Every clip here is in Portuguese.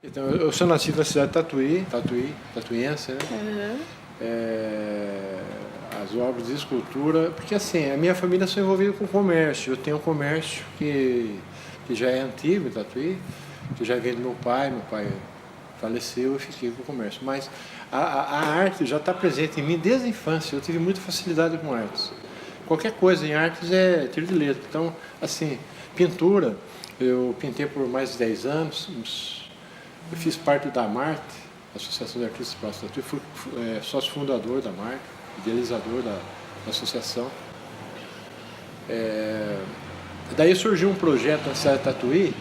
Então, eu sou nascido na cidade de Tatuiense, né? Uhum. As obras de escultura, porque assim, a minha família só envolvida com comércio. Eu tenho um comércio que já é antigo em Tatuí, que já vem do meu pai faleceu e fiquei com o comércio. Mas a arte já está presente em mim desde a infância, eu tive muita facilidade com artes. Qualquer coisa em artes é tiro de letra. Então, assim, pintura, eu pintei por mais de 10 anos, eu fiz parte da MART, Associação de Artistas Plásticos de Tatuí, fui sócio fundador da MART, idealizador da associação. Daí surgiu um projeto na cidade de Tatuí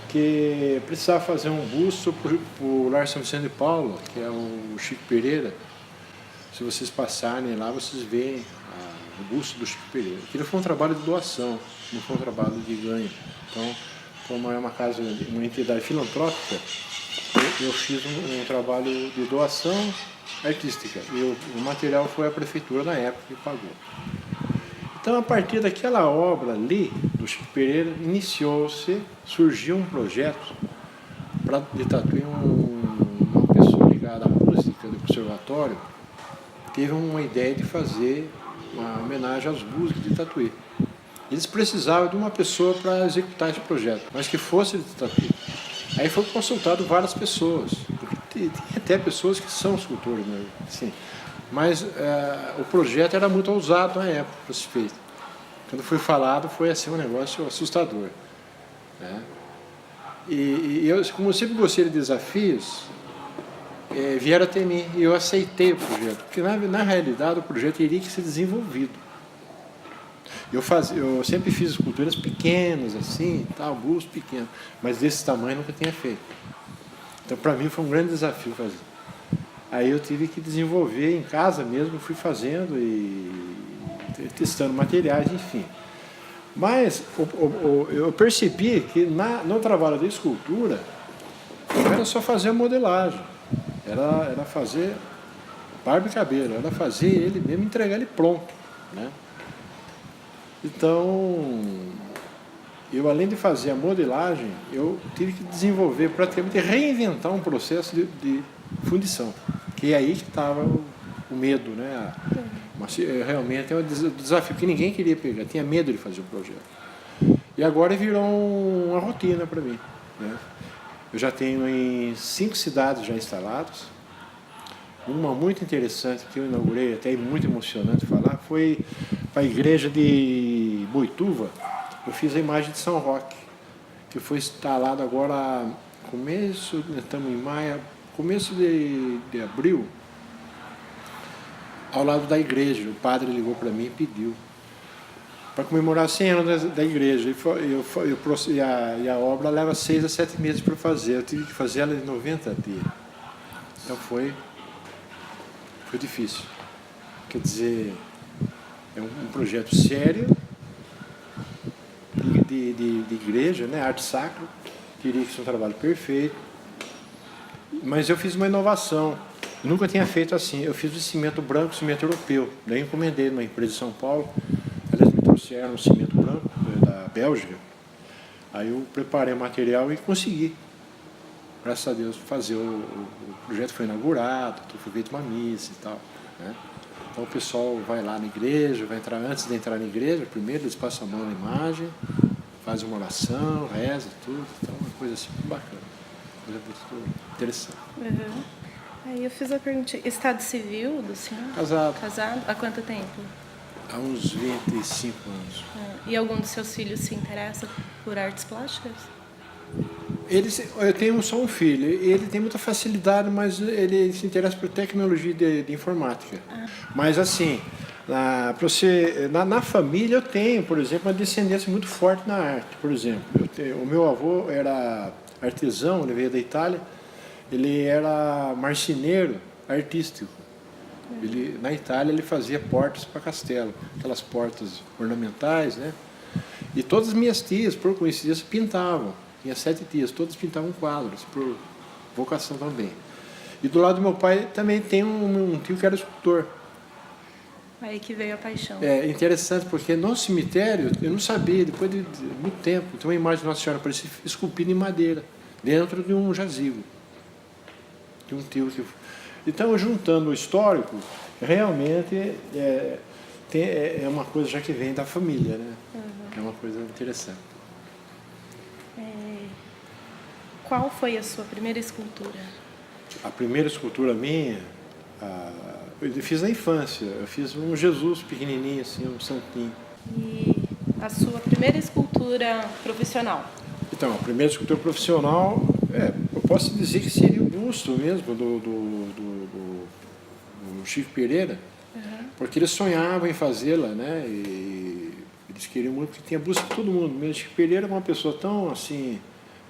que precisava fazer um busto para o Lar São Vicente de Paulo, que é o Chico Pereira. Se vocês passarem lá, vocês veem o busto do Chico Pereira. Aquilo foi um trabalho de doação, não foi um trabalho de ganho. Então, como é uma entidade filantrópica, eu fiz um trabalho de doação artística. E o material foi a prefeitura na época que pagou. Então, a partir daquela obra ali, do Chico Pereira, surgiu um projeto para de Tatuí, uma pessoa ligada à música do conservatório, teve uma ideia de fazer uma homenagem aos músicos de Tatuí. Eles precisavam de uma pessoa para executar esse projeto, mas que fosse de Tatuí. Aí foi consultado várias pessoas, tem até pessoas que são escultores, né? Assim, mas o projeto era muito ousado na época para ser feito. Quando foi falado, foi assim um negócio assustador, né? E eu, como eu sempre gostei de desafios, vieram até mim e eu aceitei o projeto, porque na realidade o projeto iria que ser desenvolvido. Eu sempre fiz esculturas pequenas, assim, tal, busto pequeno, mas desse tamanho eu nunca tinha feito. Então, para mim, foi um grande desafio fazer. Aí eu tive que desenvolver em casa mesmo, fui fazendo e testando materiais, enfim. Mas eu percebi que no trabalho de escultura, não era só fazer a modelagem, era fazer barba e cabelo, era fazer ele mesmo, entregar ele pronto, né? Então, eu além de fazer a modelagem, eu tive que desenvolver, praticamente reinventar um processo de fundição, que é aí que estava o medo, né? Mas realmente é um desafio que ninguém queria pegar, tinha medo de fazer o projeto. E agora virou uma rotina para mim, né? Eu já tenho em 5 cidades já instalados. Uma muito interessante que eu inaugurei, até muito emocionante falar, foi para a igreja de Boituva. Eu fiz a imagem de São Roque, que foi instalado agora, estamos em maio, começo de abril, ao lado da igreja. O padre ligou para mim e pediu para comemorar 100 anos da igreja. E a obra leva 6 a 7 meses para fazer. Eu tive que fazer ela em 90 dias. Então foi difícil. Quer dizer, é um projeto sério de igreja, né? Arte sacra. Queria que fosse um trabalho perfeito. Mas eu fiz uma inovação. Eu nunca tinha feito assim. Eu fiz o cimento branco, cimento europeu. Daí encomendei numa empresa de São Paulo. Elas me trouxeram um cimento branco da Bélgica. Aí eu preparei o material e consegui, graças a Deus, fazer o projeto. Foi inaugurado, foi feita uma missa e tal, né? Então o pessoal vai lá na igreja, vai entrar antes de entrar na igreja, primeiro eles passam a mão na imagem, fazem uma oração, reza, tudo. Então uma coisa assim bacana, coisa muito interessante. Uhum. Aí eu fiz a pergunta, estado civil do senhor? Casado. Casado? Há quanto tempo? Há uns 25 anos. E algum dos seus filhos se interessa por artes plásticas? Eu tenho só um filho, ele tem muita facilidade, mas ele se interessa por tecnologia de informática. Mas assim, na família eu tenho, por exemplo, uma descendência muito forte na arte. Por exemplo, o meu avô era artesão, ele veio da Itália, ele era marceneiro artístico. Na Itália ele fazia portas para castelo, aquelas portas ornamentais, né? E todas as minhas tias, por coincidência, pintavam. Tinha 7 tias, todas pintavam quadros, por vocação também. E do lado do meu pai também tem um tio que era escultor. Aí que veio a paixão. É interessante porque no cemitério, eu não sabia, depois de muito tempo, tem uma imagem de Nossa Senhora Aparecida esculpida em madeira. dentro de um jazigo, de um tio que... Então, juntando o histórico, realmente é uma coisa já que vem da família, né? É uma coisa interessante. Qual foi a sua primeira escultura? A primeira escultura minha, eu fiz na infância. Eu fiz um Jesus pequenininho, assim, um santinho. E a sua primeira escultura profissional? Então, a primeira escultura profissional, eu posso dizer que seria o busto mesmo do Chico Pereira, porque eles sonhavam em fazê-la, né? E eles queriam muito, porque tinha busto de todo mundo. Mesmo Chico Pereira era uma pessoa tão assim,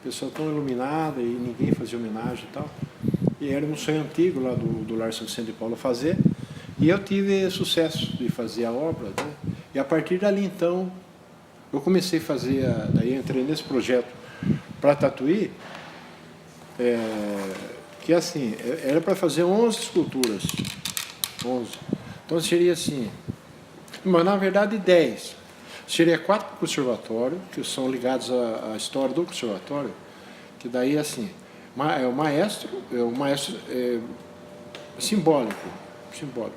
pessoa tão iluminada, e ninguém fazia homenagem e tal. E era um sonho antigo lá do Larson Vicente de Paula fazer. E eu tive sucesso de fazer a obra, né? E a partir dali, então, eu comecei a fazer, daí entrei nesse projeto para Tatuí, que assim, era para fazer 11 esculturas. 11. Então seria assim, mas na verdade 10. Seria 4 para o conservatório, que são ligados à história do conservatório, que daí assim, o maestro simbólico.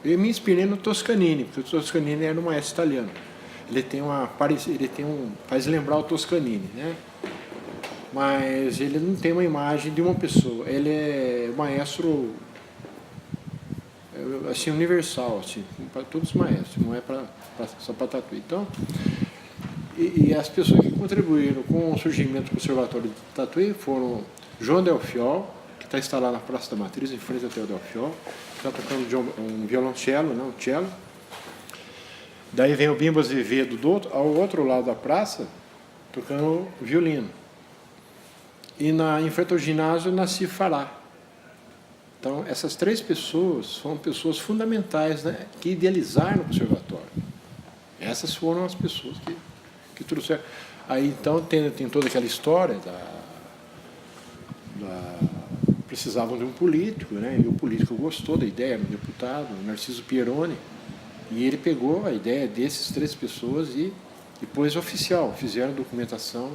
Eu me inspirei no Toscanini, porque o Toscanini era um maestro italiano. Faz lembrar o Toscanini, né? Mas ele não tem uma imagem de uma pessoa. Ele é um maestro assim, universal, assim, para todos os maestros, não é só para Tatuí. Então, e as pessoas que contribuíram com o surgimento do Conservatório de Tatuí foram João Delfiol, que está instalado na Praça da Matriz, em frente ao Hotel Delfiol, que está tocando um violoncelo, não, um cello. Daí vem o Bimbo Azevedo ao outro lado da praça, tocando violino. E em frente ao ginásio, Nassif Fará. Então, essas 3 pessoas foram pessoas fundamentais, né, que idealizaram o conservatório. Essas foram as pessoas que trouxeram. Aí, então, tem toda aquela história precisavam de um político, né, e o político gostou da ideia, era um deputado, o Narciso Pieroni, e ele pegou a ideia desses 3 pessoas e pôs oficial, fizeram documentação,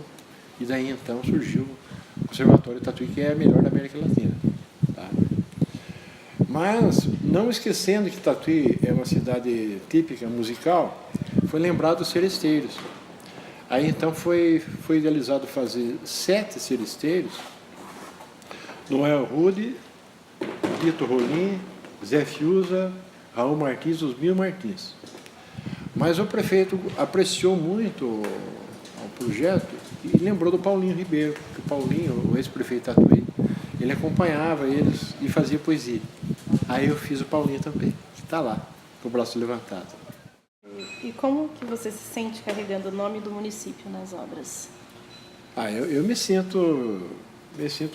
e daí, então, surgiu o Conservatório de Tatuí, que é a melhor da América Latina. Tá? Mas, não esquecendo que Tatuí é uma cidade típica musical, foi lembrado os seresteiros. Aí, então, foi idealizado fazer 7 seresteiros, Noel Rude, Tito Rolim, Zé Fiuza, Raul Martins, Osmir Martins. Mas o prefeito apreciou muito o projeto e lembrou do Paulinho Ribeiro, que o Paulinho, o ex-prefeito de Tatuí, ele acompanhava eles e fazia poesia. Aí eu fiz o Paulinho também, que está lá, com o braço levantado. E como que você se sente carregando o nome do município nas obras? Eu me sinto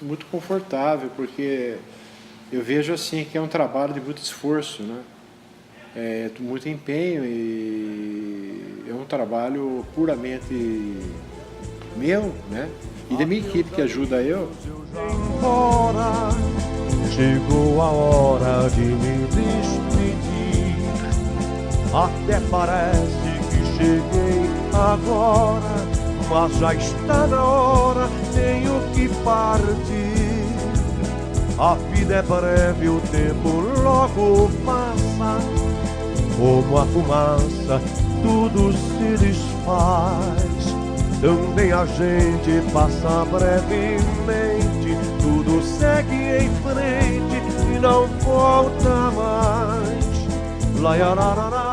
muito confortável, porque eu vejo assim que é um trabalho de muito esforço, né? Muito empenho, e é um trabalho puramente meu, né? E da minha equipe que ajuda eu. Chegou a hora de me despedir. Até parece que cheguei agora, mas já está na hora, tenho que partir. A vida é breve, o tempo logo passa. Como a fumaça, tudo se desfaz. Também a gente passa brevemente, tudo segue em frente e não volta mais. La, ya, la, la, la.